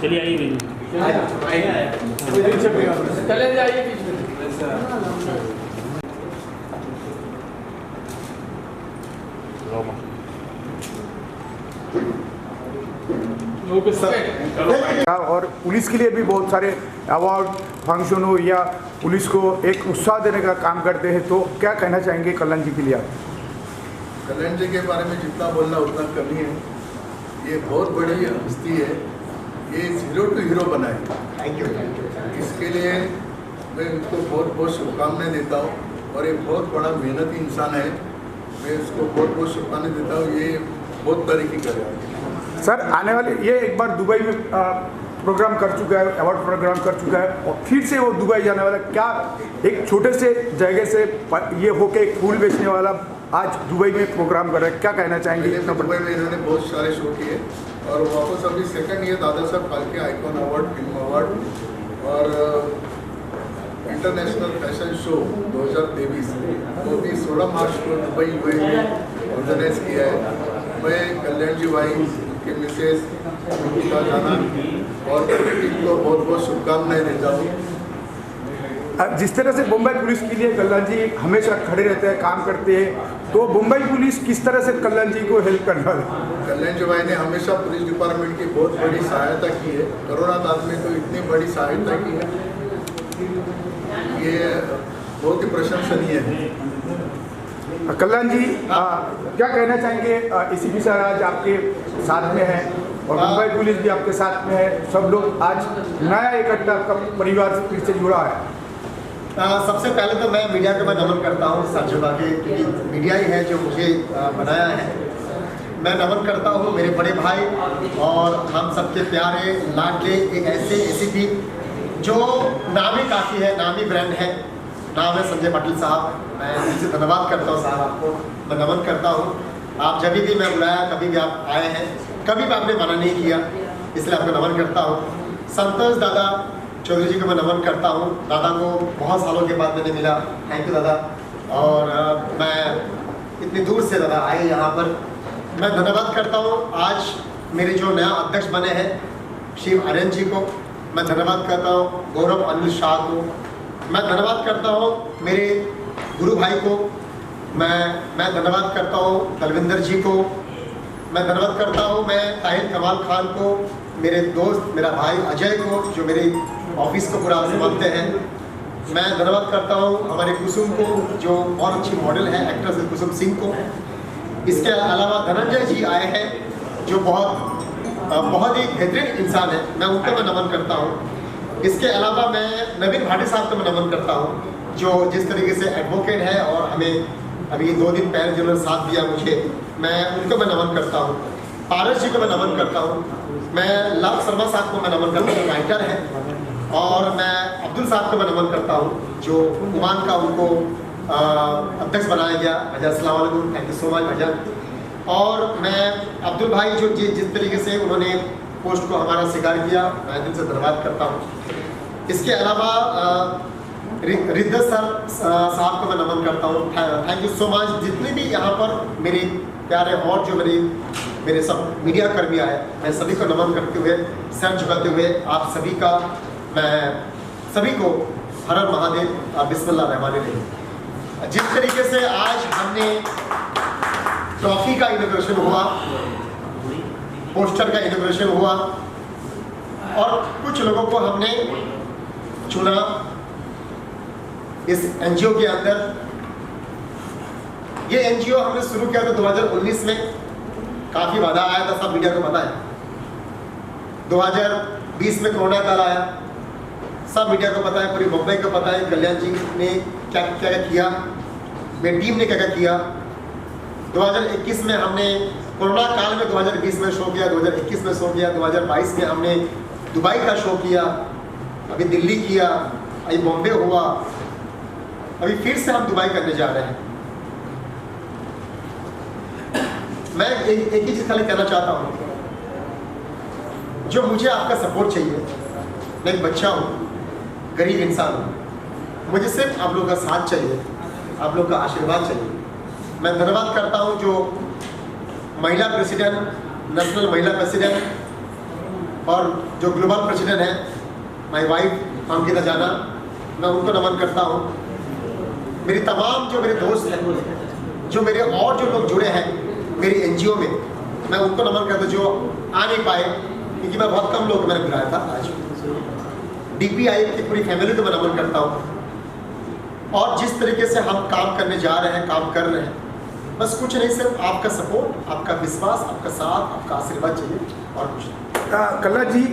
चलिए आइए बीच में। चले जाइए बीच में। और पुलिस के लिए भी बहुत सारे अवार्ड फंक्शन हो या पुलिस को एक उत्साह देने का काम करते हैं, तो क्या कहना चाहेंगे कल्याण जी के लिए आप? कल्याण जी के बारे में जितना बोलना उतना कमी है। ये बहुत बड़ी हस्ती है, ये 0 to हीरो बनाए। Thank you. इसके लिए मैं उनको बहुत बहुत शुभकामनाएं देता हूँ और ये बहुत बड़ा मेहनती इंसान है, मैं उसको बहुत बहुत शुभकामनाएं देता हूँ। ये बहुत तरक्की करेगा। सर आने वाले ये एक बार दुबई में प्रोग्राम कर चुका है, अवार्ड प्रोग्राम कर चुका है और फिर से वो दुबई जाने वाला, क्या एक छोटे से जगह से ये होके एक फूल बेचने वाला आज दुबई में प्रोग्राम कर रहा है, क्या कहना चाहेंगे? दुबई में इन्होंने बहुत सारे शो किए और वापस अभी सेकंड ये Dada Saheb Phalke icon award, film award और इंटरनेशनल फैशन शो 2023 वो भी 16 मार्च को दुबई में ऑर्गेनाइज किया है। मैं कल्याण जी भाई, उनके मिसेज, उनका जाना और टीम को बहुत बहुत शुभकामनाएं देता हूँ। जिस तरह से मुंबई पुलिस के लिए कल्याण जी हमेशा खड़े रहते हैं, काम करते हैं, तो मुंबई पुलिस किस तरह से कल्याण जी को हेल्प करने वाले? कल्याण जी भाई ने हमेशा पुलिस डिपार्टमेंट की बहुत बड़ी सहायता की है। कोरोना काल में तो इतनी बड़ी सहायता की है, ये बहुत ही प्रशंसनीय है। कल्याण जी क्या कहना चाहेंगे? एसीपी सर आज आपके साथ में है और मुंबई पुलिस भी आपके साथ में है, सब लोग आज नया इकट्ठा आपका परिवार से फिर से जुड़ा है। सबसे पहले तो मैं मीडिया को मैं नमन करता हूँ सर झुका के, क्योंकि मीडिया ही है जो मुझे बनाया है। मैं नमन करता हूँ मेरे बड़े भाई और हम सबके प्यारे लाडले एक ऐसे एसीपी जो नामी काफ़ी है, नामी ब्रांड है, नाम है संजय पाटिल साहब। मैं इनसे धन्यवाद करता हूँ साहब, आपको मैं नमन करता हूँ। आप जब भी मैं बुलाया, कभी भी आप आए हैं, कभी भी आपने मना नहीं किया, इसलिए आपको नमन करता हूँ। संतोष दादा चौधरी जी को मैं नमन करता हूँ। दादा को बहुत सालों के बाद मैंने मिला, थैंक यू दादा। और मैं इतनी दूर से दादा आए यहाँ पर, मैं धन्यवाद करता हूँ। आज मेरे जो नया अध्यक्ष बने हैं शिव आर्यन जी को मैं धन्यवाद करता हूँ, गौरव अनिल शाह को मैं धन्यवाद करता हूँ, मेरे गुरु भाई को मैं धन्यवाद करता हूँ, दलविंदर जी को मैं धन्यवाद करता हूँ, मैं ताहिर कमाल खान को, मेरे दोस्त मेरा भाई अजय को जो मेरे ऑफिस को पूरा संभालते हैं। मैं धन्यवाद करता हूँ हमारे कुसुम को जो बहुत अच्छी मॉडल है, एक्ट्रेस कुसुम सिंह को। इसके अलावा धनंजय जी आए हैं जो बहुत ही बेहतरीन इंसान है, मैं उनको मैं नमन करता हूँ। इसके अलावा मैं नवीन भाटी साहब को मैं नमन करता हूँ जो जिस तरीके से एडवोकेट है और हमें अभी 2 दिन पहले जिन्होंने साथ दिया मुझे, मैं उनको मैं नमन करता हूँ। पारस जी को मैं नमन करता हूँ। मैं लाभ शर्मा साहब को मैं नमन करता हूँ, राइटर है। और मैं अब्दुल साहब को मैं नमन करता हूँ जो उमान का उनको अध्यक्ष बनाया गया। भैया अस्सलाम वालेकुम, थैंक यू सो मच भैया। और मैं अब्दुल भाई जो जिस तरीके से उन्होंने पोस्ट को हमारा स्वीकार किया, मैं दिल से धन्यवाद करता हूँ। इसके अलावा रिद्धत सर साहब को मैं नमन करता हूँ, थैंक यू सो मच। जितने भी यहाँ पर मेरे प्यारे और जो मेरे सब मीडिया कर्मी आए, मैं सभी को नमन करते हुए, सर झुकाते हुए आप सभी का मैं सभी को हर हर महादेव, बिस्मिल्लाह रहमान रहीम। जिस तरीके से आज हमने ट्रॉफी का इनॉग्रेशन हुआ, पोस्टर का इनॉग्रेशन हुआ और कुछ लोगों को हमने चुना इस एनजीओ के अंदर। ये एनजीओ हमने शुरू किया था 2019 में, काफ़ी बाधा आया था, सब मीडिया को पता है। 2020 में कोरोना काल आया, सब मीडिया को पता है, पूरी मुंबई को पता है कल्याण जी ने क्या क्या किया, मेरी टीम ने क्या क्या किया। 2021 में हमने कोरोना काल में 2020 में शो किया, 2021 में शो किया, 2022 में हमने दुबई का शो किया, अभी दिल्ली किया, अभी बॉम्बे हुआ, अभी फिर से हम दुबई करने जा रहे हैं। मैं एक ही चीज़ खाली कहना चाहता हूँ, जो मुझे आपका सपोर्ट चाहिए। मैं एक बच्चा हूँ, गरीब इंसान हूँ, मुझे सिर्फ आप लोगों का साथ चाहिए, आप लोग का आशीर्वाद चाहिए। मैं धन्यवाद करता हूँ जो महिला प्रेसिडेंट, नेशनल महिला प्रेसिडेंट और जो ग्लोबल प्रेसिडेंट है माय वाइफ अंकिता जाना, मैं उनको नमन करता हूँ। मेरी तमाम जो मेरे दोस्त हैं, जो मेरे और जो लोग जुड़े हैं मेरी एनजीओ में, मैं उनको नमन करता हूँ जो आ नहीं पाए, क्योंकि मैं बहुत कम लोग मैंने बुलाया था। आज DPI की पूरी फैमिली को मैं नमन करता हूँ। और जिस तरीके से हम काम करने जा रहे हैं, काम कर रहे हैं, बस कुछ नहीं, सिर्फ आपका सपोर्ट, आपका विश्वास, आपका साथ, आपका आशीर्वाद चाहिए और कुछ नहीं। कल्ला जी,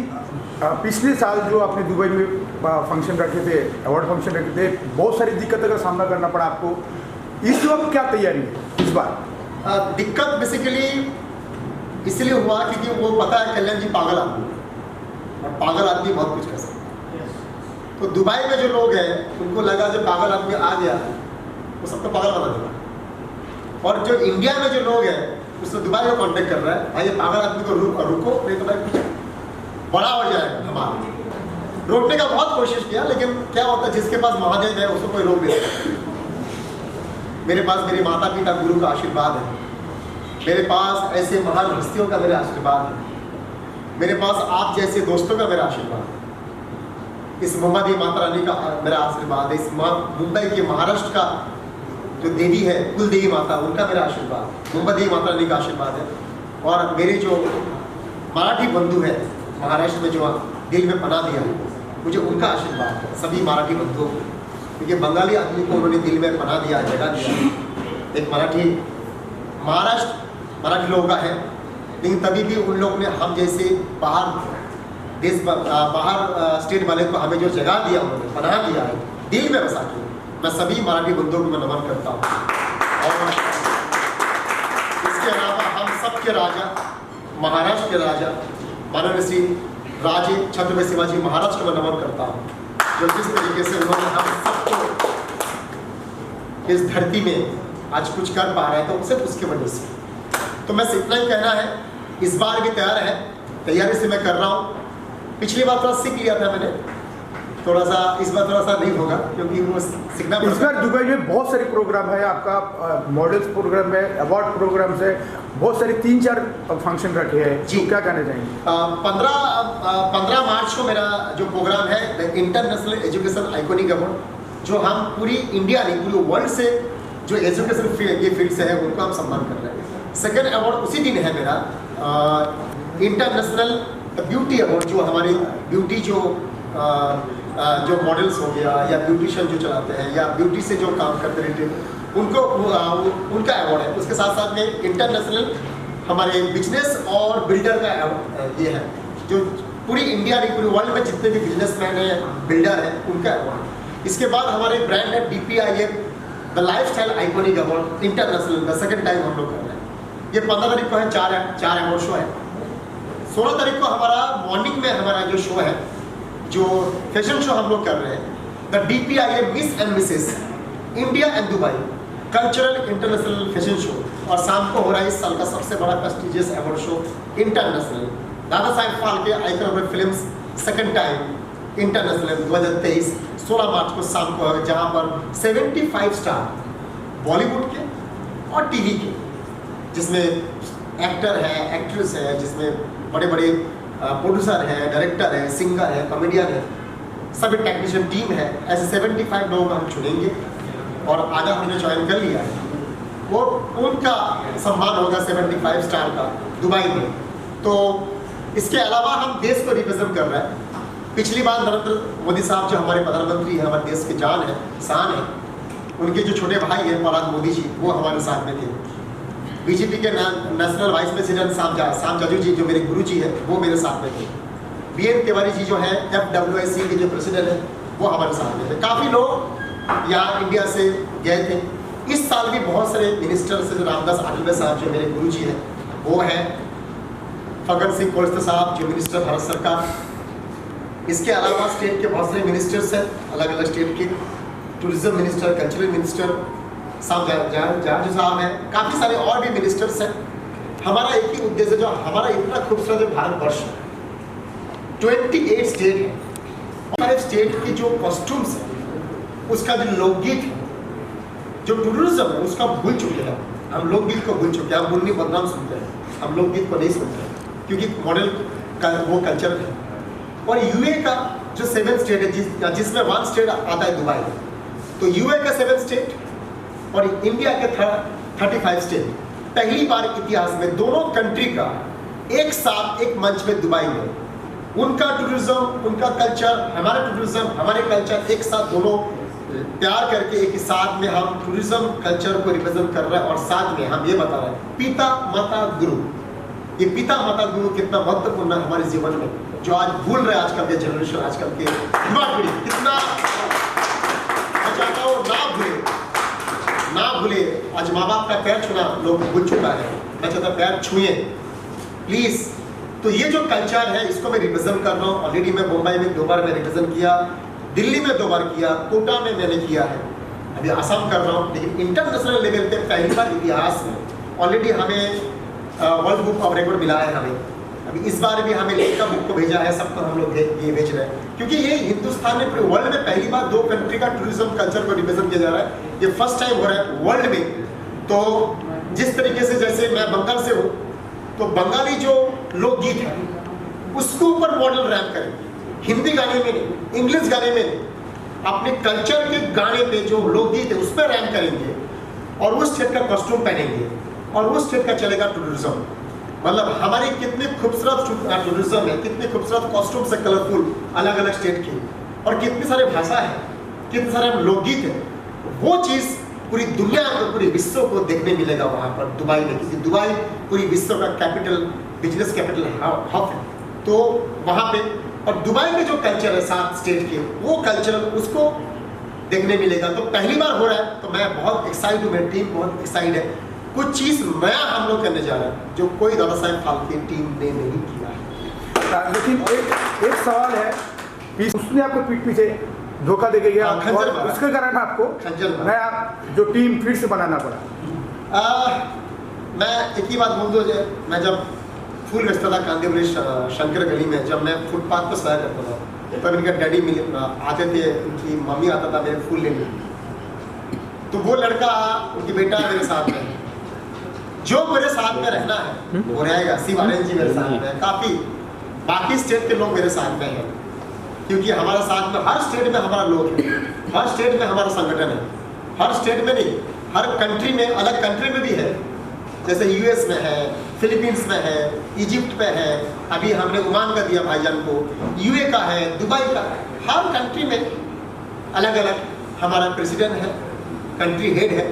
पिछले साल जो आपने दुबई में फंक्शन रखे थे, अवार्ड फंक्शन रखे थे, बहुत सारी दिक्कतों का सामना करना पड़ा आपको। इस वक्त क्या तैयारी है इस बार? दिक्कत बेसिकली इसलिए हुआ क्योंकि वो पता है कल्याण जी पागल आदमी, और पागल आदमी बहुत कुछ कर सकता है। तो दुबई में जो लोग हैं उनको लगा जब पागल आदमी आ गया वो सबको पागल बना देगा। और जो इंडिया में जो लोग हैं उसने दुबई को कांटेक्ट कर रहा है, भाई ये पागल आदमी को रुको, नहीं तो भाई कुछ बड़ा हो जाएगा। हमारा रोकने का बहुत कोशिश किया, लेकिन क्या होता है, जिसके पास महादेव है उसको कोई रोक नहीं सकता। मेरे पास मेरे माता पिता गुरु का आशीर्वाद है, मेरे पास ऐसे महान हस्तियों का मेरा आशीर्वाद है, मेरे पास आप जैसे दोस्तों का मेरा आशीर्वाद है, इस मुंबई माता रानी का मेरा आशीर्वाद है, इस मुंबई के महाराष्ट्र का जो देवी है कुल देवी माता, उनका मेरा आशीर्वाद, मुंबई माता रानी का आशीर्वाद है। और मेरे जो मराठी बंधु हैं महाराष्ट्र में जो दिल में पनाह दिया, मुझे उनका आशीर्वाद है, सभी मराठी बंधुओं को, क्योंकि बंगाली आदमी को उन्होंने दिल में पनाह दिया, जगह दिया। एक महाराष्ट्र मराठी लोगों का है, लेकिन तभी भी उन लोगों ने हम जैसे बाहर स्टेट वाले को हमें जो जगह दिया, उन्होंने पनाह दिया है, दिल में बसा के, मैं सभी मराठी बंधुओं को मैं नमन करता हूँ। और इसके अलावा हम सबके राजा, महाराष्ट्र के राजा माननीय श्री राजे छत्रपति शिवाजी महाराज को मैं नमन करता हूँ, जो जिस तरीके से उन्होंने हम सबको इस धरती में आज कुछ कर पा रहे हैं, तो सिर्फ उसकी वजह से। तो मैं इतना ही कहना है, इस बार भी तैयार है, तैयारी से मैं कर रहा हूँ। पिछली बार थोड़ा सीख लिया था मैंने, थोड़ा सा इस बार थोड़ा सा नहीं होगा, क्योंकि वो सीखना पड़ता है। इस बार दुबई में बहुत सारे प्रोग्राम है, आपका मॉडल्स प्रोग्राम है, अवार्ड प्रोग्राम है, बहुत सारे 3-4 फंक्शन रखे हैं जी। क्या कहना चाहेंगे? 15 मार्च को मेरा जो प्रोग्राम है the international education iconic award, जो हम पूरी इंडिया नहीं पूरी वर्ल्ड से जो एजुकेशन फील्ड से है उनको हम सम्मान कर रहे हैं। सेकेंड अवार्ड उसी दिन है मेरा इंटरनेशनल ब्यूटी अवार्ड, जो हमारी ब्यूटी जो मॉडल्स हो गया या ब्यूटिशियन जो चलाते हैं या ब्यूटी से जो काम करते रहते हैं उनको उनका अवार्ड है। उसके साथ साथ में इंटरनेशनल हमारे बिजनेस और बिल्डर का ये है, जो पूरी इंडिया नहीं पूरी वर्ल्ड में जितने भी बिजनेसमैन हैं, बिल्डर हैं, उनका अवार्ड। इसके बाद हमारे ब्रांड है DPI the lifestyle iconic award international, the second time हम लोग कर रहे हैं। ये 15 तारीख को है, 4 अवार्ड शो है। 16 तारीख को हमारा मॉर्निंग में हमारा जो शो है, जो फैशन शो हम लोग कर रहे हैं, the DPI miss and Mrs India and Dubai cultural international fashion show, और शाम को हो रहा है इस साल का सबसे बड़ा prestigious award show international Dada Saheb Phalke icon award films second time international 2023 16 March को शाम को है, जहाँ पर 75 स्टार बॉलीवुड के और टीवी के, जिसमें एक्टर है, एक्ट्रेस है, जिसमें बड़े बड़े प्रोड्यूसर है, डायरेक्टर है, सिंगर है, कॉमेडियन है, सभी टेक्नीशियन टीम है। ऐसे 75 लोग हम चुनेंगे और आधा हमने ज्वाइन कर लिया है, वो उनका सम्मान होगा 75 स्टार का दुबई में। तो इसके अलावा हम देश को रिप्रेजेंट कर रहे हैं। पिछली बार नरेंद्र मोदी साहब जो हमारे प्रधानमंत्री हैं, हमारे देश की जान है, शान है, उनके जो छोटे भाई हैं प्रहलाद मोदी जी, वो हमारे साथ में थे। बीजेपी के नेशनल वाइस प्रेसिडेंट शाम जाजू जी जो मेरे गुरु जी है, वो मेरे साथ में थे। BN तिवारी जी जो है FWSC के जो प्रेसिडेंट है, वो हमारे साथ में थे। काफ़ी लोग यहाँ इंडिया से गए थे। इस साल भी बहुत सारे मिनिस्टर से, रामदास आठवले साहब जो मेरे गुरु जी हैं वो हैं, फग्गन सिंह कुलस्ते साहब जो मिनिस्टर भारत सरकार, इसके अलावा स्टेट के बहुत सारे मिनिस्टर्स हैं अलग अलग स्टेट के, tourism minister, cultural minister Jaju साहब हैं, काफ़ी सारे और भी मिनिस्टर्स हैं। हमारा एक ही उद्देश्य, जो हमारा इतना खूबसूरत भारतवर्ष 28 स्टेट है, हमारे स्टेट की जो कॉस्ट्यूम्स है, उसका जो लोकगीत है, जो टूरिज्म है, उसका भूल चुके हैं हम। लोकगीत को भूल चुके हैं, हम मुन्नी बदनाम सुनते हैं, हम लोकगीत को नहीं सुनते हैं, क्योंकि मॉडल वो कल्चर है। और यूए का जो 7 स्टेट है जिसमें 1 स्टेट आता है दुबई, तो यूए का 7 स्टेट और इंडिया के 35 स्टेट, पहली बार इतिहास में दोनों कंट्री का एक साथ एक मंच में दुबई में, उनका टूरिज्म, उनका कल्चर, हमारा टूरिज्म, हमारे कल्चर एक साथ दोनों प्यार करके एक साथ में हम टूरिज्म कल्चर को रिप्रेजेंट कर रहे हैं। और साथ में हम ये बता रहे हैं पिता माता गुरु, ये पिता माता गुरु कितना महत्वपूर्ण है हमारे जीवन में, जो आज भूल रहे आजकल के जनरेशन, आजकल के युवा पीढ़ी कितना। मैं चाहता हूँ ना भूले। आज माँ बाप का पैर छूना लोग भूल चुका है, मैं चाहता पैर छुए प्लीज। तो ये जो कल्चर है इसको मैं रिप्रेजेंट कर रहा हूँ। ऑलरेडी मैं मुंबई में 2 बार मैं रिप्रेजेंट किया, दिल्ली में 2 बार किया, कोटा में मैंने किया है, अभी आसाम कर रहा हूँ। लेकिन इंटरनेशनल लेवल पे पहली बार इतिहास में ऑलरेडी हमें वर्ल्ड बुक ऑफ रिकॉर्ड मिला है। हमें अभी इस बार भी हमें लेखा बुक को भेजा है, सबको हम लोग ये भेज रहे हैं, क्योंकि ये हिंदुस्तान में पूरे वर्ल्ड में पहली बार 2 कंट्री का टूरिज्म कल्चर को रिप्रेजेंट किया जा रहा है। ये फर्स्ट टाइम हो रहा है वर्ल्ड में। तो जिस तरीके से, जैसे मैं बंगाल से हूँ, तो बंगाली जो लोकगीत है उसको ऊपर मॉडल रैप करेंगे, हिंदी गाने में नहीं, इंग्लिश गाने में नहीं, अपने कल्चर के गाने पे जो लोकगीत है उस पर रैप करेंगे और उस स्टेट का कॉस्ट्यूम पहनेंगे और उस स्टेट का चलेगा टूरिज्म। मतलब हमारी कितनी खूबसूरत टूरिज्म है, कितने खूबसूरत कॉस्ट्यूम से कलरफुल अलग अलग स्टेट की, और कितनी सारे भाषा है, कितने सारे लोकगीत है। वो चीज़ पूरी दुनिया को, पूरे विश्व को देखने मिलेगा वहाँ पर दुबई में, क्योंकि दुबई पूरी विश्व का कैपिटल, बिजनेस कैपिटल हब है। तो वहाँ पे, और दुबई में जो कल्चर है 7 स्टेट के, वो कल्चर उसको देखने मिलेगा। तो पहली बार हो रहा है, तो मैं बहुत एक्साइटेड हूँ, मेरी टीम बहुत एक्साइटेड है। कुछ चीज़ नया हम लोग करने जा रहे हैं जो कोई दादा साहब फाल्के टीम ने नहीं किया है। लेकिन एक सवाल है कि उसने आपको पीठ पीछे धोखा दे के गया, और उसके कारण आपको नया जो टीम फिर से बनाना पड़ा। मैं एक ही बात बोल दूँ, मैं जब फूल बेचता था कांदीवली शंकर गली में, जब मैं फुटपाथ पर सोया करता था, तब इनका डैडी आते थे, उनकी मम्मी आता था मेरे फूल लेने। तो वो लड़का, उनकी बेटा मेरे साथ में, जो मेरे साथ में रहना है वो रहेगा। शिव आर्यन जी मेरे साथ में है, काफ़ी बाकी स्टेट के लोग मेरे साथ में हैं, क्योंकि हमारा साथ में हर स्टेट में हमारा लोग है, हर स्टेट में हमारा संगठन है, हर स्टेट में नहीं, हर कंट्री में, अलग कंट्री में भी है। जैसे यूएस में है, फिलीपींस में है, इजिप्ट में है, अभी हमने ओमान का दिया भाईजान को, यूए का है, दुबई का है। हर कंट्री में अलग अलग हमारा प्रेसिडेंट है, कंट्री हेड है।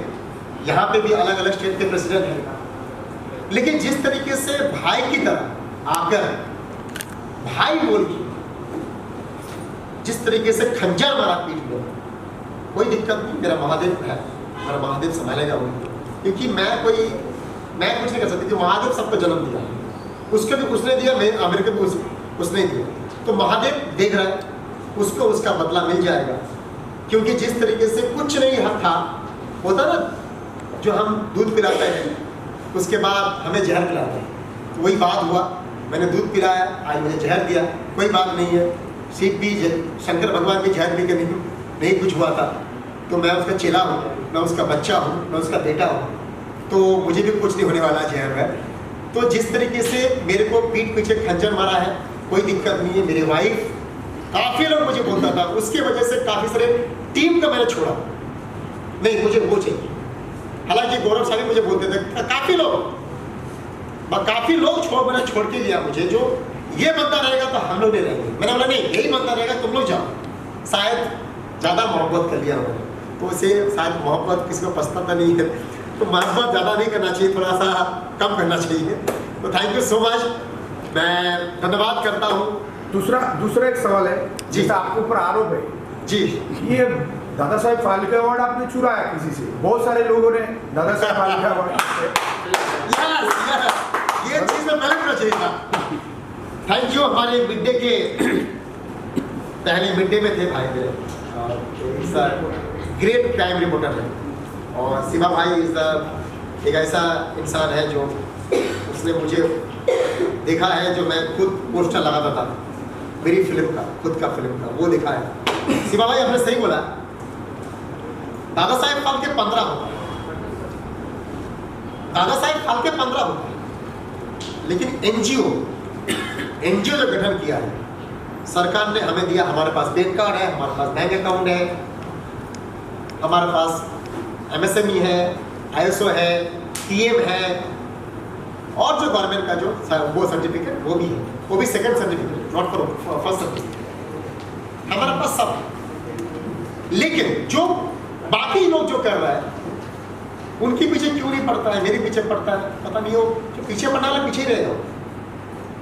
यहाँ पे भी अलग अलग स्टेट के प्रेसिडेंट हैं। लेकिन जिस तरीके से भाई की तरह आकर भाई बोल के जिस तरीके से खंजर मारा पीठ में, कोई दिक्कत नहीं, मेरा महादेव है, मेरा महादेव संभालेगा वो, क्योंकि मैं कुछ नहीं कर सकती, क्योंकि महादेव सबको जन्म दिया, उसके भी उसने दिया, मेरे को भी उसने दिया। तो महादेव देख रहा है, उसको उसका बदला मिल जाएगा। क्योंकि जिस तरीके से कुछ नहीं था, होता ना, जो हम दूध पिलाते हैं उसके बाद हमें जहर पिलाते हैं, तो वही बात हुआ। मैंने दूध पिलाया, आज मुझे जहर दिया, कोई बात नहीं है। शिव भी, शंकर भगवान भी जहर लेकर नहीं कुछ हुआ था, तो मैं उसका चेला हूँ, मैं उसका बच्चा हूँ, मैं उसका बेटा हूँ, तो मुझे भी कुछ नहीं होने वाला जहर है। तो जिस तरीके से मेरे को पीठ पीछे खंजर मारा है, कोई दिक्कत नहीं है। मेरी वाइफ, काफ़ी लोग मुझे बोलता था, उसकी वजह से काफ़ी सारे टीम का मैंने छोड़ा, नहीं मुझे वो चाहिए। हालांकि गौरव साहब मुझे बोलते थे, काफ़ी लोग मैंने छोड़ के दिया मुझे, जो ये बनता रहेगा तो हम लोग नहीं रहेंगे। मैंने बोला नहीं, यही बनता रहेगा, तुम लोग जाओ। शायद ज़्यादा मोहब्बत कर लिया उन्होंने, तो उसे शायद मोहब्बत किसी को पसंद नहीं है, तो मोहब्बत ज़्यादा नहीं करना चाहिए, थोड़ा सा कम करना चाहिए। तो थैंक यू सो मच, मैं धन्यवाद करता हूँ। दूसरा एक सवाल है, जिसका आपके ऊपर आरोप है जी, ये दादा साहेब फाल्के अवार्ड आपने चुराया किसी से। बहुत सारे लोगों ने दादा साहेब फाल्के अवार्ड, ये चीज़ में पहले होना चाहिए था। Thank you. हमारे मिड डे के पहले मिड डे में थे भाई मेरे, ग्रेट क्राइम रिपोर्टर है, और शिवा भाई एक ऐसा इंसान है जो उसने मुझे देखा है, जो मैं खुद पोस्टर लगाता था मेरी फिल्म का, खुद का फिल्म का, वो देखा है। शिवा भाई आपने सही बोला, दादा साहेब फाल्के 15 होता है, दादा साहेब फाल्के 15 होता है, लेकिन एनजीओ एनजीओ जो गठन किया है, सरकार ने हमें दिया, हमारे पास पैन कार्ड है, हमारे पास बैंक अकाउंट है, हमारे पास MSME है, ISO है, TM है, और जो गवर्नमेंट का जो वो सर्टिफिकेट वो भी है, वो भी second certificate, not for first certificate, हमारे पास सब। लेकिन जो बाकी लोग जो कर रहा है उनके पीछे क्यों नहीं पड़ता है, मेरे पीछे पड़ता है? पता नहीं, वो जो पीछे पड़ने वाला पीछे ही रहेगा,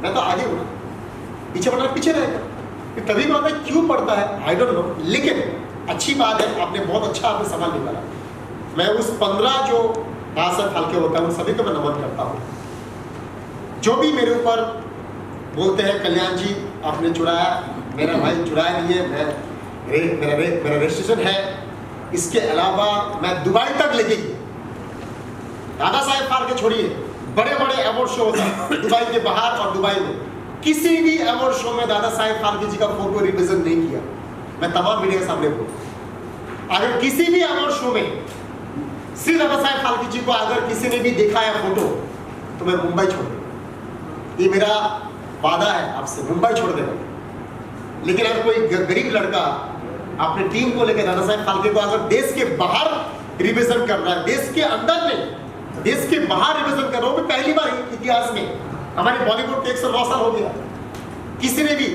मैं तो आगे हूँ, पीछे पड़ने वाला पीछे रहेगा। तभी बात है क्यों पड़ता है, आई डोंट नो। लेकिन अच्छी बात है, आपने बहुत अच्छा आपने सवाल निकाला। मैं उस 15 जो दादा साहब फाल्के होता है उन सभी को मैं नमन करता हूँ, जो भी मेरे ऊपर बोलते हैं कल्याण जी आपने चुराया, मेरा भाई चुराया नहीं है, मेरा रजिस्ट्रेशन है। इसके अलावा मैं दुबई तक लेके गया, दादा साहेब फाल्के छोड़िए, बड़े बड़े अवार्ड शो होता है दुबई के बाहर और दुबई में, किसी भी अवार्ड शो में दादा साहेब फाल्के जी का फोटो रिप्रेजेंट नहीं किया। मैं तमाम मीडिया के सामने बोलूँ, अगर किसी भी अवार्ड शो में श्री दादा साहेब फाल्के जी को अगर किसी ने भी देखा है फोटो, तो मैं मुंबई छोड़ दूँ। ये मेरा वादा है आपसे, मुंबई छोड़ देगा। लेकिन अगर कोई गरीब लड़का अपने टीम को लेकर दादा साहेब फाल्के को अगर देश के बाहर रिप्रेजेंट कर रहा है, देश के अंदर नहीं, देश के बाहर रिप्रेजेंट कर रहा हूँ, पहली बार इतिहास में हमारे बॉलीवुड के 109 साल हो गया, किसी ने भी।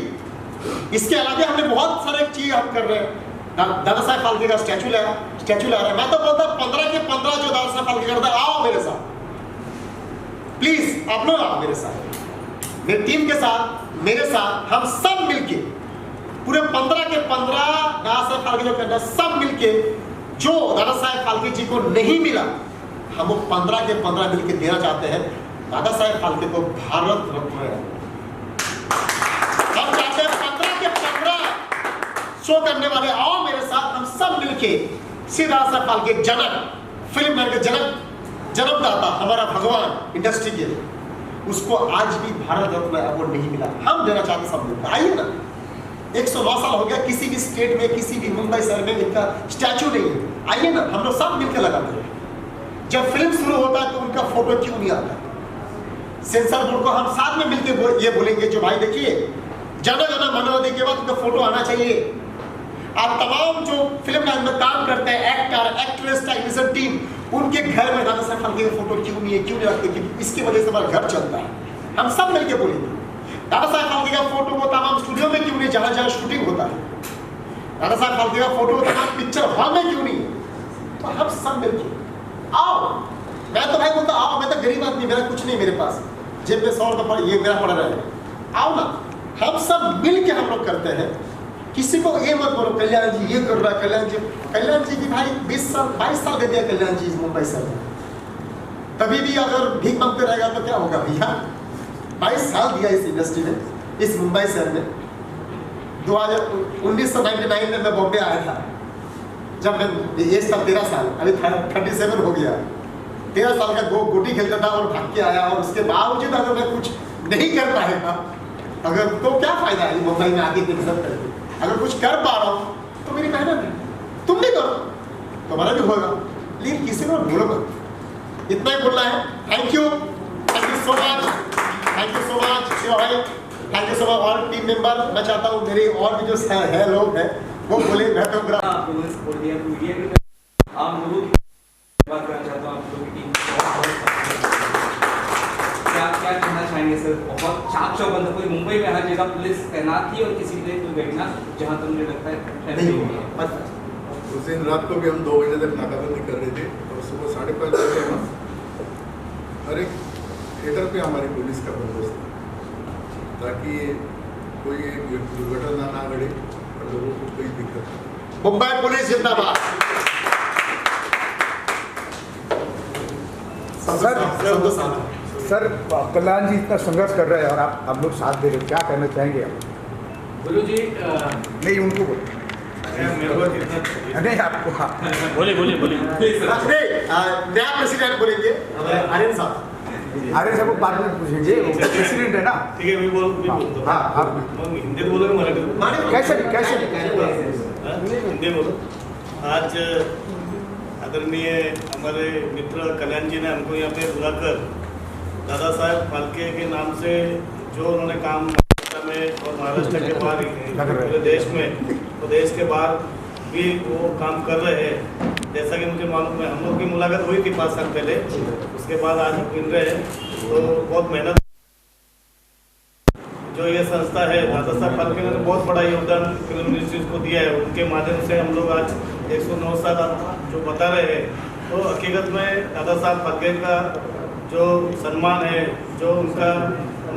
इसके अलावा हमने बहुत सारे चीज हम कर रहे हैं। दादा साहेब फाल्के का स्टैचू ला रहा है। मैं तो बोलता 15 के 15 जो दादा साहेब फाल्के करता है, आओ मेरे साथ, प्लीज आप लोग आओ मेरे साथ, मेरी टीम के साथ, मेरे साथ, हम सब मिलके पूरे 15 के 15 दादा साहेब फाल्के जो करना, सब मिलके जो दादा साहेब फाल्के जी को नहीं मिला, हम वो 15 के 15 मिलके देना चाहते हैं दादा साहेब फाल्के को भारत रत्न। हम चाहते हैं 15 के 15 शो करने वाले आओ मेरे साथ, हम सब मिलके श्री दादा साहेब फाल्के जनक, फिल्म मेकर के जनक, जन्मदाता, हमारा भगवान इंडस्ट्री के, उसको आज भी भारत रत्न अवार्ड नहीं मिला, हम देना चाहते सब मिलकर। आइए ना, 109 साल हो गया, किसी भी स्टेट में, किसी भी मुंबई शहर में इनका स्टैचू नहीं है। आइए ना, हम लोग सब मिलकर लगाते हैं। जब फिल्म शुरू होता है तो उनका फोटो क्यों नहीं आता? सेंसर बोर्ड को हम साथ में मिलकर ये बोलेंगे, जो भाई देखिए जन गण मन अधि के बाद उनका फोटो आना चाहिए। आप तमाम जो फिल्म लाइन में काम करते हैं, एक्टर, एक्ट्रेस, टेक्नीशियन टीम, उनके घर में दादा साहेब फाल्के का फोटो क्यों नहीं है, क्यों नहीं रखते? क्योंकि इसकी वजह से हमारा घर चलता है। हम सब मिलकर बोलेंगे दादा साहेब फाल्के का फोटो को तमाम स्टूडियो में क्यों नहीं, जहां जहां शूटिंग होता है, दादा साहेब फाल्के का फोटो तमाम पिक्चर हॉल में क्यों नहीं? तो हम सब मिलकर आओ। मैं तो भाई बोलता आओ, मैं तो गरीब आदमी, मेरा कुछ नहीं मेरे पास, जेब में 100 रुपये ये मेरा पड़ा रहेगा। आओ ना, हम सब मिल के हम लोग करते हैं। किसी को ये मत बोलो कल्याण जी ये कर रहा है, कल्याण जी की भाई 20 साल 22 साल दे दिया कल्याण जी मुंबई शहर में, तभी भी अगर भीख मांगते रहेगा तो क्या होगा भैया? 22 साल दिया इस इंडस्ट्री में, इस मुंबई शहर में। 1999 में मैं बॉम्बे आया था, जब मैं ये सब 13 साल, अभी 37 हो गया, 13 साल का गोटी खेलता था और भाग के आया, और उसके बावजूद अगर मैं कुछ नहीं कर पाएगा अगर, तो क्या फायदा है मुंबई में आके बिजनेस करके? अगर कुछ कर पा रहा हूँ तो मेरी मेहनत है, तुम भी करो, तुम्हारा भी होगा, लेकिन किसी को भूलो मत। इतना ही बोलना है। Thank you so much, thank you so much Shiva भाई, थैंक यू सो मच। और टीम मेंबर, मैं चाहता हूँ मेरे और भी जो है लोग हैं वो बोले। मैं तो आप लोगों ने सपोर्ट दिया, मीडिया की आप लोगों की बात करना चाहता हूँ, आप लोगों की टीम क्या कहना चाहेंगे सर? बहुत चाक चौबंद, कोई मुंबई में हर जगह पुलिस तैनात थी और किसी भी तुम गई ना जहाँ तो मुझे लगता है उस दिन रात को भी हम 2 बजे तक नाकाबंदी कर रहे थे, और सुबह 5:30 बजे हम हर एक थिएटर पे हमारी पुलिस का बंदोबस्त, ताकि कोई एक दुर्घटना ना घटे और लोगों को कोई दिक्कत नहीं। मुंबई पुलिस जिंदाबाद। सर कल्याण जी इतना संघर्ष कर रहे हैं और आप लोग साथ दे रहे हो, क्या कहना चाहेंगे आप? बोलो जी। नहीं उनको बोलो, नहीं आपको। हाँ बोले नया प्रेसिडेंट बोलेंगे आर्यन साहब। आर्यन साहब को बाद में पूछेंगे, वो प्रेसिडेंट है ना। ठीक है, मैं बोलतो। हाँ आप हिंदी बोलोगे मराठी? कैसे हिंदी बोलो। आज आदरणीय हमारे मित्र कल्याण जी ने हमको यहाँ पे बुलाकर दादा साहेब फाल्के के नाम से जो उन्होंने काम में और महाराष्ट्र के बाहर पूरे देश में और देश के बाहर भी वो काम कर रहे हैं। जैसा कि मुझे मालूम है, हम लोग की मुलाकात हुई थी 5 साल पहले, उसके बाद आज मिल रहे हैं। तो बहुत मेहनत जो ये संस्था है, दादा साहब फाल्के ने बहुत बड़ा योगदान फिल्म इंडस्ट्रीज को दिया है। उनके माध्यम से हम लोग आज 109 साल जो बता रहे हैं, तो हकीकत में दादा साहब फाल्के का जो सम्मान है, जो उनका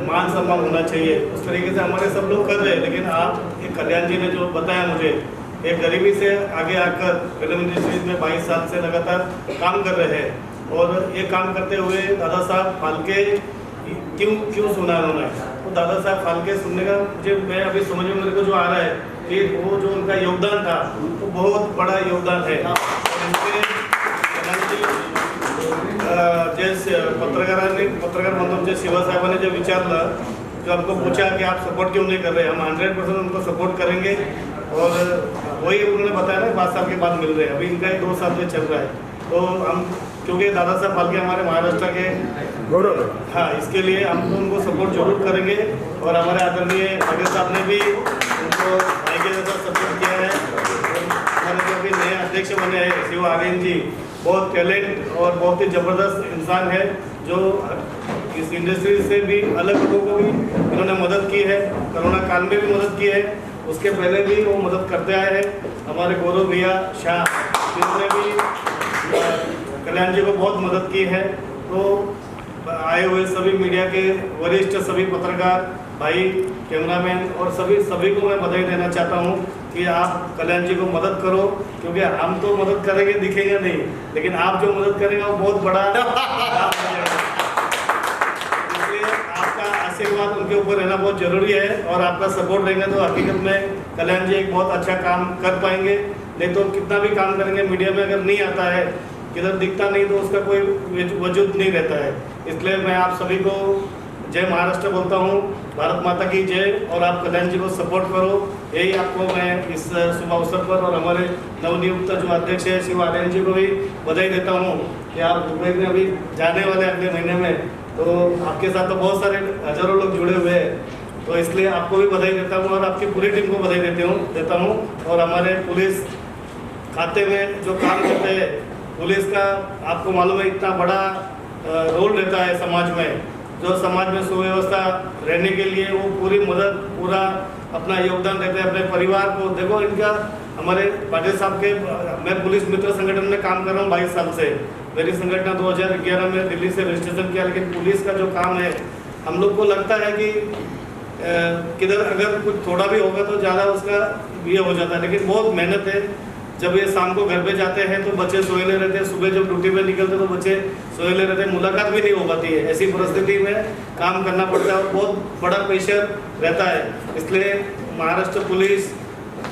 मान सम्मान होना चाहिए, उस तरीके से हमारे सब लोग कर रहे हैं। लेकिन आप ये कल्याण जी ने जो बताया मुझे, एक गरीबी से आगे आकर फिल्म इंडस्ट्रीज में 22 साल से लगातार काम कर रहे हैं। और ये काम करते हुए दादा साहब फाल्के क्यों सुना उन्होंने, तो दादा साहब फाल्के सुनने का मैं अभी समझ में मेरे को जो आ रहा है कि वो जो उनका योगदान था वो बहुत बड़ा योगदान है। जे पत्रकार मतलब जे शिवा साहेबांनी जे विचारलं, जो हमको पूछा कि आप सपोर्ट क्यों नहीं कर रहे, हम 100% उनको सपोर्ट करेंगे। और वही उन्होंने बताया ना 5 साल के बाद मिल रहे हैं, अभी इनका ही 2 साल से चल रहा है। तो हम क्योंकि दादा साहब फाल्के हमारे महाराष्ट्र के गौरव, हाँ, इसके लिए हम तो उनको सपोर्ट जरूर करेंगे। और हमारे आदरणीय भागे साहब ने भी उनको भाई के जैसा सपोर्ट किया है। हमारे जो अभी नए अध्यक्ष बने हैं शिव आर्यन जी, बहुत टैलेंट और बहुत ही ज़बरदस्त इंसान है, जो इस इंडस्ट्री से भी अलग लोगों को भी इन्होंने मदद की है। कोरोना काल में भी मदद की है, उसके पहले भी वो मदद करते आए हैं। हमारे गौरव भैया शाह, इन्होंने भी कल्याण जी को बहुत मदद की है। तो आए हुए सभी मीडिया के वरिष्ठ, सभी पत्रकार भाई, कैमरामैन और सभी को मैं बधाई देना चाहता हूँ कि आप कल्याण जी को मदद करो, क्योंकि हम तो मदद करेंगे दिखेगा नहीं, लेकिन आप जो मदद करेंगे वो बहुत बड़ा इसलिए आपका आशीर्वाद उनके ऊपर रहना बहुत जरूरी है। और आपका सपोर्ट रहेगा तो हकीकत में कल्याण जी एक बहुत अच्छा काम कर पाएंगे। नहीं तो कितना भी काम करेंगे, मीडिया में अगर नहीं आता है, किधर दिखता नहीं, तो उसका कोई वजूद नहीं रहता है। इसलिए मैं आप सभी को जय महाराष्ट्र बोलता हूँ, भारत माता की जय। और आप कल्याण जी को सपोर्ट करो, यही आपको मैं इस शुभ अवसर पर और हमारे नवनियुक्त जो अध्यक्ष है शिव आर्यन जी को भी बधाई देता हूँ कि आप दुबई में अभी जाने वाले अगले महीने में। तो आपके साथ तो बहुत सारे हजारों लोग जुड़े हुए हैं, तो इसलिए आपको भी बधाई देता हूँ और आपकी पूरी टीम को बधाई देता हूँ। और हमारे पुलिस खाते में जो काम करते हैं, पुलिस का आपको मालूम है इतना बड़ा रोल रहता है समाज में, जो समाज में सुव्यवस्था रहने के लिए वो पूरी मदद, पूरा अपना योगदान देते हैं अपने परिवार को। देखो इनका, हमारे पाटिल साहब के, मैं पुलिस मित्र संगठन में काम कर रहा हूँ 22 साल से। मेरी संगठन 2011 में दिल्ली से रजिस्ट्रेशन किया, लेकिन पुलिस का जो काम है, हम लोग को लगता है कि किधर अगर कुछ थोड़ा भी होगा तो ज़्यादा उसका ये हो जाता है, लेकिन बहुत मेहनत है। जब ये शाम को घर पे जाते हैं तो बच्चे सोएले रहते हैं, सुबह जब ड्यूटी पे निकलते तो बच्चे सोएले रहते हैं, मुलाकात भी नहीं हो पाती है। ऐसी परिस्थिति में काम करना पड़ता है और बहुत बड़ा प्रेशर रहता है। इसलिए महाराष्ट्र पुलिस,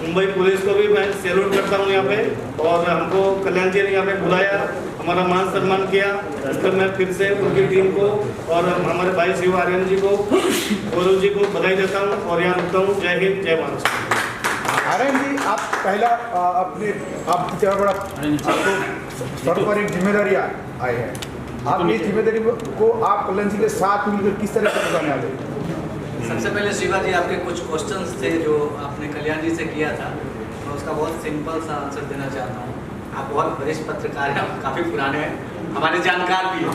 मुंबई पुलिस को भी मैं सैल्यूट करता हूँ यहाँ पे। और हमको कल्याण जी ने यहाँ पे बुलाया, हमारा मान सम्मान किया, इसलिए मैं फिर से उनकी टीम को और हमारे भाई शिव आर्यन जी को, गौरव जी को बधाई देता हूँ और यहाँ रुकता हूँ। जय हिंद, जय महाराष्ट्र। आर्यन जी, आप पहला अपने आप इतना बड़ा आपको सर पर एक जिम्मेदारी आई है, आप ये जिम्मेदारी को आप कल्याण जी के साथ मिलकर किस तरह से निभाने वाले? सबसे पहले शिवा जी, आपके कुछ क्वेश्चंस थे जो आपने कल्याण जी से किया था, मैं उसका बहुत सिंपल सा आंसर देना चाहता हूँ। आप बहुत वरिष्ठ पत्रकार हैं, काफ़ी पुराने हैं, हमारे जानकार भी हैं।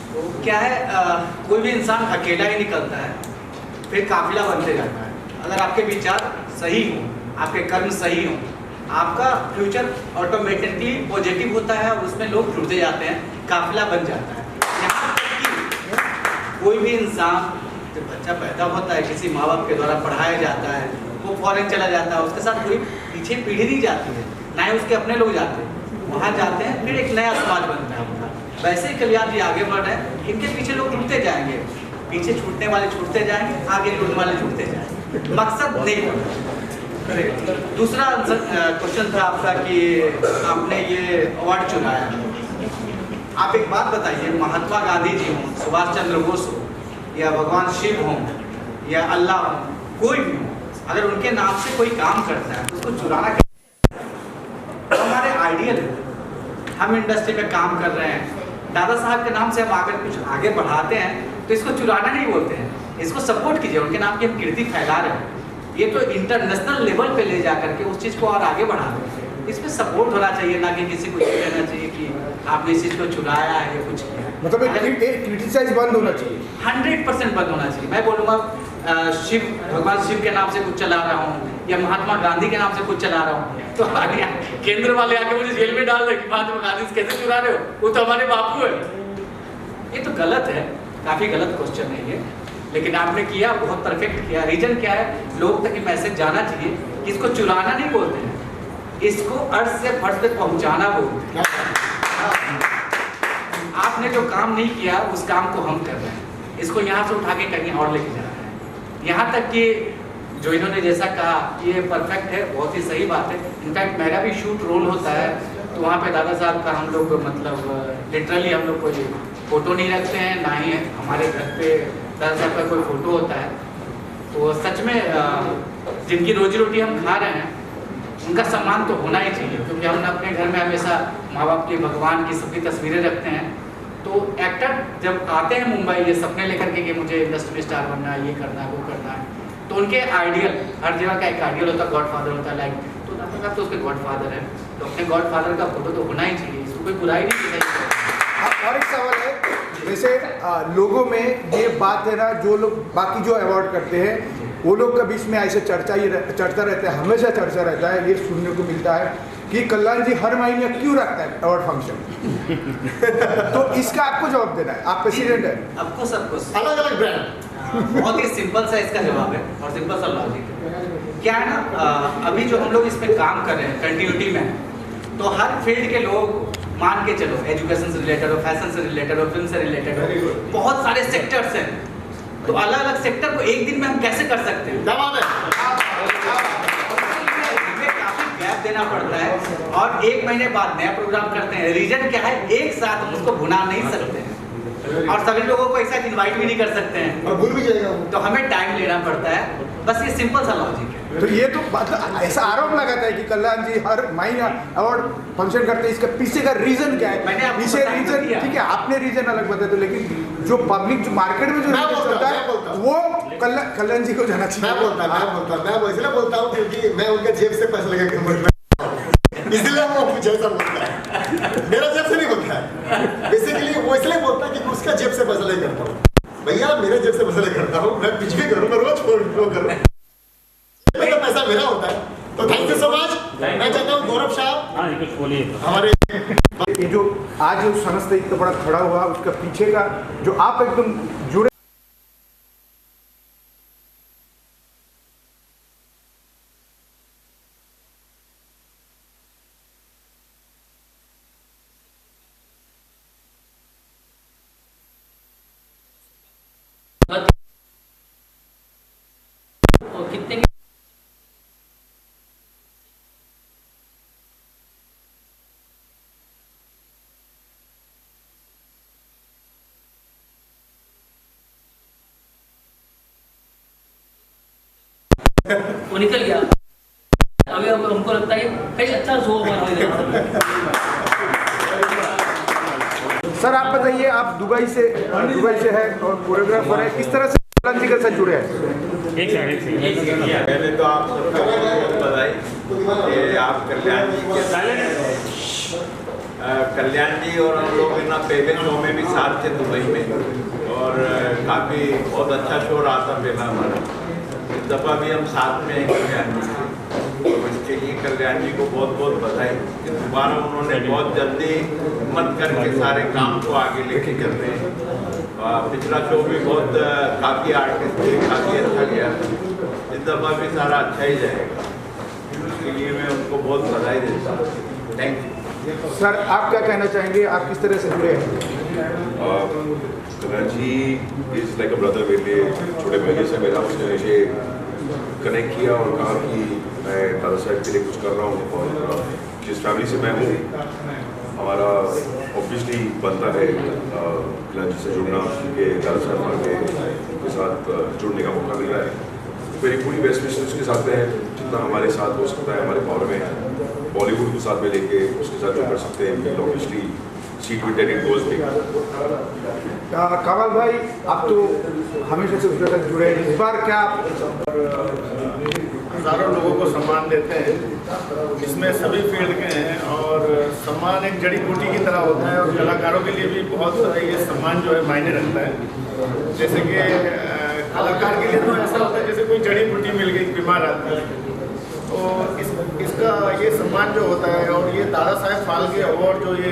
तो क्या है, कोई भी इंसान अकेला ही निकलता है, फिर काफिला बनते जाता है। अगर आपके विचार सही हों, आपके कर्म सही हों, आपका फ्यूचर ऑटोमेटिकली पॉजिटिव होता है और उसमें लोग जुड़ते जाते हैं, काफिला बन जाता है। यहाँ तक कि कोई भी इंसान, जब बच्चा पैदा होता है, किसी माँ बाप के द्वारा पढ़ाया जाता है, वो फॉरेन चला जाता है, उसके साथ कोई पीछे पीढ़ी नहीं जाती है, ना ही उसके अपने लोग जाते हैं, वहाँ जाते हैं, फिर एक नया समाज बनता है उनका। वैसे ही कल्याण जी आगे बढ़ रहे हैं, इनके पीछे लोग जुड़ते जाएंगे, पीछे छूटने वाले छूटते जाएंगे, आगे जुड़ने वाले जुड़ते जाएंगे, मकसद नहीं होता। दूसरा क्वेश्चन था आपका कि आपने ये अवार्ड चुनाया। आप एक बात बताइए, महात्मा गांधी जी हों, सुभाष चंद्र बोस हो, या भगवान शिव हों, या अल्लाह हो, कोई भी हो, अगर उनके नाम से कोई काम करता है तो उसको चुराना तो हमारे आइडियल है। हम इंडस्ट्री में काम कर रहे हैं, दादा साहब के नाम से हम अगर कुछ आगे बढ़ाते हैं तो इसको चुराना नहीं बोलते हैं, इसको सपोर्ट कीजिए, उनके नाम की हम कीर्ति फैला रहे हैं, ये तो इंटरनेशनल लेवल पे ले जा करके उस चीज़ को और आगे बढ़ा रहे हैं। इसमें सपोर्ट होना चाहिए, ना कि किसी को ये कहना चाहिए कि आपने इस चीज़ को चुराया है या कुछ किया है। मतलब क्रिटिसाइज बंद होना चाहिए, 100% बंद होना चाहिए। मैं बोलूँगा भगवान शिव के नाम से कुछ चला रहा हूँ या महात्मा गांधी के नाम से कुछ चला रहा हूँ, तो केंद्र वाले आके मुझे जेल में डाल रहे कि महात्मा गांधी से कैसे चुरा रहे हो, वो तो हमारे बापू है। ये तो गलत है, काफ़ी गलत क्वेश्चन है ये, लेकिन आपने किया, बहुत परफेक्ट किया। रीजन क्या है, लोग तक ये मैसेज जाना चाहिए कि इसको चुराना नहीं बोलते हैं, इसको अर्थ से फर्श तक पहुंचाना बोलते हैं। आपने जो काम नहीं किया उस काम को हम कर रहे हैं, इसको यहाँ से उठा के कहीं और लेके जा रहे हैं। यहाँ तक कि जो इन्होंने जैसा कहा ये परफेक्ट है, बहुत ही सही बात है। इनफैक्ट मेरा भी शूट रोल होता है तो वहाँ पे दादा साहब का हम लोग मतलब लिटरली हम लोग कोई फोटो नहीं रखते हैं, ना ही हमारे घर पे दादा साहब का कोई फोटो होता है। तो सच में जिनकी रोजी रोटी हम खा रहे हैं उनका सम्मान तो होना ही चाहिए, क्योंकि हम अपने घर में हमेशा माँ बाप की, भगवान की, सबकी तस्वीरें रखते हैं। तो एक्टर जब आते हैं मुंबई ये सपने लेकर के कि मुझे इंडस्ट्री में स्टार बनना है, ये करना है, वो करना है, तो उनके आइडियल, हर जगह का एक आइडियल होता है, गॉडफादर होता है, लाइक तो दादा साहब तो उसके गॉडफादर है, तो अपने गॉडफादर का फोटो तो होना ही चाहिए, इसको कोई बुराई नहीं चाहिए। और एक सवाल है, जैसे लोगों में ये बात है ना, जो लोग बाकी जो अवार्ड करते हैं वो लोग के बीच में ऐसे चर्चा रहता है, हमेशा चर्चा रहता है, ये सुनने को मिलता है कि कल्याण जी हर महीने क्यों रखता है अवार्ड फंक्शन। तो इसका आपको जवाब देना है, आप प्रेसिडेंट है। आपको सबको अलग अलग ब्रांड, बहुत ही सिंपल सा इसका जवाब है और सिंपल सा लॉजिक है। क्या है ना, अभी जो हम लोग इसमें काम कर रहे हैं कंटिन्यूटी में, तो हर फील्ड के लोग मान के चलो, एजुकेशन से रिलेटेड हो, फैशन से रिलेटेड हो, फिल्म से रिलेटेड हो, बहुत सारे सेक्टर्स हैं, तो अलग अलग सेक्टर को एक दिन में हम कैसे कर सकते हैं? हमें काफी गैप देना पड़ता है और एक महीने बाद नया प्रोग्राम करते हैं। रीजन क्या है, एक साथ हम उसको भुना नहीं सकते हैं और सभी लोगों को एक साथ इन्वाइट भी नहीं कर सकते हैं और भूल भी जाएगा, तो हमें टाइम लेना पड़ता है। बस ये सिंपल सा लॉजिक है। तो ये तो ऐसा आरोप लगाता है कि कल्याण जी हर महीना अवार्ड फंक्शन करते हैं, इसका पीछे का रीजन क्या है? मैंने आपको पीछे बता रीजन दिया। ठीक है, आपने रीजन अलग बताया, तो लेकिन जो पब्लिक जो मार्केट में जो मैं रीजन बोलता चलता हूं, है वो कल्याण जी को जाना चाहिए। मैं इसलिए बोलता हूँ क्योंकि मैं उनके जेब से पैसे लगा के इसलिए वो मुझे ऐसा बोलता है, मेरा जेब से नहीं बोलता है। बेसिकली वो इसलिए बोलता है कि उसका जेब से पैसा ले करता हूँ। भैया मेरे जेब से पैसा ले करता हूँ, मैं कुछ भी करूँ, मैं रोज फोन करूँ, तो पैसा मेरा होता है। तो थैंक यू सो मच। मैं चाहता हूँ गौरव शाह हमारे ये जो आज जो संस्था इतना बड़ा खड़ा हुआ, उसका पीछे का जो आप एकदम जुड़े और कितने वो निकल गया। अभी हमको लगता है कहीं अच्छा शो हमारा। सर आप बताइए, आप दुबई से है और कोरियोग्राफर है, किस तरह से कल्याण जी के साथ जुड़े हैं? पहले तो आप सबको बहुत बधाई कि आप कल्याण जी के कल्याण जी और हम लोग ना पहले शो में भी साथ थे दुबई में, और काफ़ी बहुत अच्छा शो रहा था पहला हमारा। इस दफ़ा भी हम साथ में हैं कल्याण जी से, तो इसके लिए कल्याण जी को बहुत बहुत बधाई कि दोबारा उन्होंने बहुत जल्दी हिम्मत करके सारे काम को आगे लेके चल रहे हैं। पिछला शो भी बहुत काफ़ी आर्टिस्ट थे, काफ़ी अच्छा गया था, इस दफ़ा भी सारा अच्छा ही जाएगा, इसके लिए मैं उनको बहुत बधाई देता हूँ। Thank you. सर आप क्या कहना चाहेंगे, आप किस तरह से जुड़े हैं? कल्याण जी इज़ लाइक अ ब्रदर मेरे लिए, छोटे महीने से मेरा उसने मुझे कनेक्ट किया और कहा कि मैं दादा साहब के लिए कुछ कर रहा हूँ, और जिस फैमिली से मैं हूँ हमारा ऑब्वियसली बनता है कल्याण जी से जुड़ना, क्योंकि दादा साहब के साथ जुड़ने का मौका मिला है। मेरी पूरी बेस्ट विशेष उसके साथ है, जितना हमारे साथ हो सकता है हमारे पावर में है, बॉलीवुड को साथ में लेके उसके साथ जो कर सकते हैं, obviously seat with that it goes big. कमाल भाई, आप तो हमेशा से उसके साथ जुड़े हैं। इस बार क्या हज़ारों लोगों को सम्मान देते हैं, इसमें सभी फील्ड के हैं और सम्मान एक जड़ी बूटी की तरह होता है और कलाकारों के लिए भी बहुत ये सम्मान जो है मायने रखता है। जैसे कि कलाकार के लिए तो ऐसा होता है जैसे कोई जड़ी बूटी मिल गई, बीमार आदमी, तो इसका ये सम्मान जो होता है और ये दादा साहेब फाल्के अवार्ड जो ये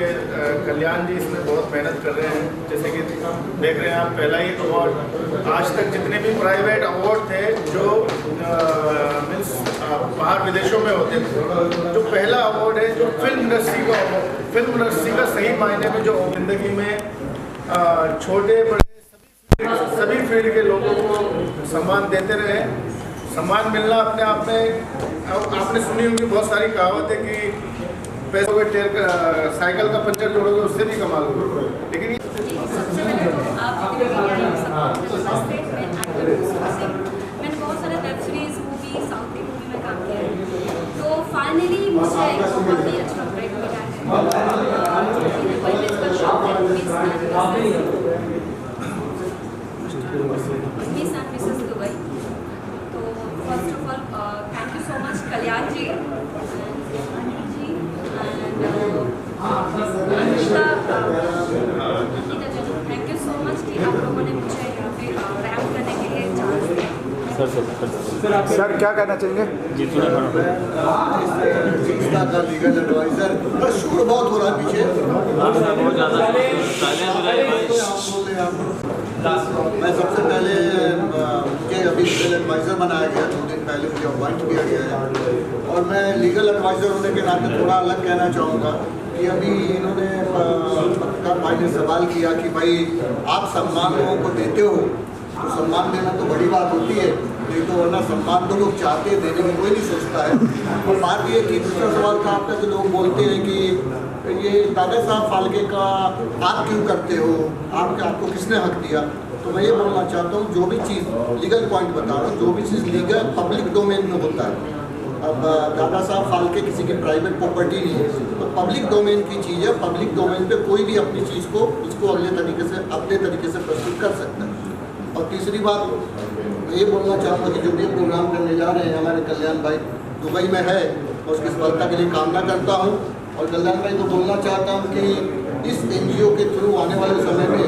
कल्याण जी इसमें बहुत मेहनत कर रहे हैं। जैसे कि देख रहे हैं आप, पहला ही अवार्ड, आज तक जितने भी प्राइवेट अवार्ड थे जो मीन्स बाहर विदेशों में होते थे, जो पहला अवार्ड है जो फिल्म इंडस्ट्री का सही मायने में जो जिंदगी में छोटे बड़े सभी फील्ड के लोगों को सम्मान देते रहे। सम्मान मिलना अपने आप में, आपने सुनी होगी बहुत सारी कहावत है कि पैसों के साइकिल का पंचर जोड़ोगे उससे भी कमाल होगा, लेकिन सबसे पहले तो आपकी मैंने बहुत सारे वेब सीरीज मूवी साउथ की मूवी में काम किया है, तो फाइनली मुझे बहुत ही अच्छा ब्रेक मिला है। पहले इसका शौक है मिस एंड मिसेस दुबई। तो first of all thank you so much Kalyan ji ji thank you so much कि आप लोगों ने मुझे यहाँ पे रैप करने के लिए चांस दिया। सर क्या कहना चाहेंगे? का लीगल एडवाइजर, बस शोर बहुत हो रहा है पीछे। मैं सबसे पहले मुझे अभी लीगल एडवाइज़र बनाया गया, 2 दिन पहले मुझे अपॉइंट किया गया है और मैं लीगल एडवाइज़र होने के नाते थोड़ा अलग कहना चाहूँगा कि अभी इन्होंने पत्रकार भाई ने सवाल किया कि भाई आप सम्मान लोगों को देते हो, तो सम्मान देना तो बड़ी बात होती है, नहीं तो वरना सम्मान तो लोग चाहते हैं, देने में कोई नहीं सोचता है। और बात ये कि दूसरा सवाल था आपका कि लोग बोलते हैं कि ये दादा साहब फाल्के का आप क्यों करते हो, आपको किसने हक दिया? तो मैं ये बोलना चाहता हूँ, जो भी चीज़ लीगल पॉइंट बता रहा हूँ, जो भी चीज़ लीगल पब्लिक डोमेन में होता है, अब दादा साहब फाल्के किसी की प्राइवेट प्रॉपर्टी नहीं है, तो पब्लिक डोमेन की चीज़ है। पब्लिक डोमेन पे कोई भी अपनी चीज़ को इसको अपने तरीके से प्रस्तुत कर सकता है। और तीसरी बात मैं ये बोलना चाहूँगा कि जो भी प्रोग्राम करने जा रहे हैं हमारे कल्याण भाई दुबई में है, और उसकी सफलता के लिए कामना करता हूँ। और कल्याण भाई को बोलना चाहता हूँ कि इस NGO के थ्रू आने वाले समय में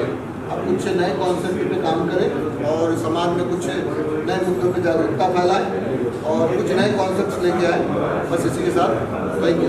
आप कुछ नए कॉन्सेप्ट पे काम करें और समाज में कुछ नए मुद्दों पे जागरूकता फैलाएं और कुछ नए कॉन्सेप्ट्स लेके आए। बस इसी के साथ थैंक यू।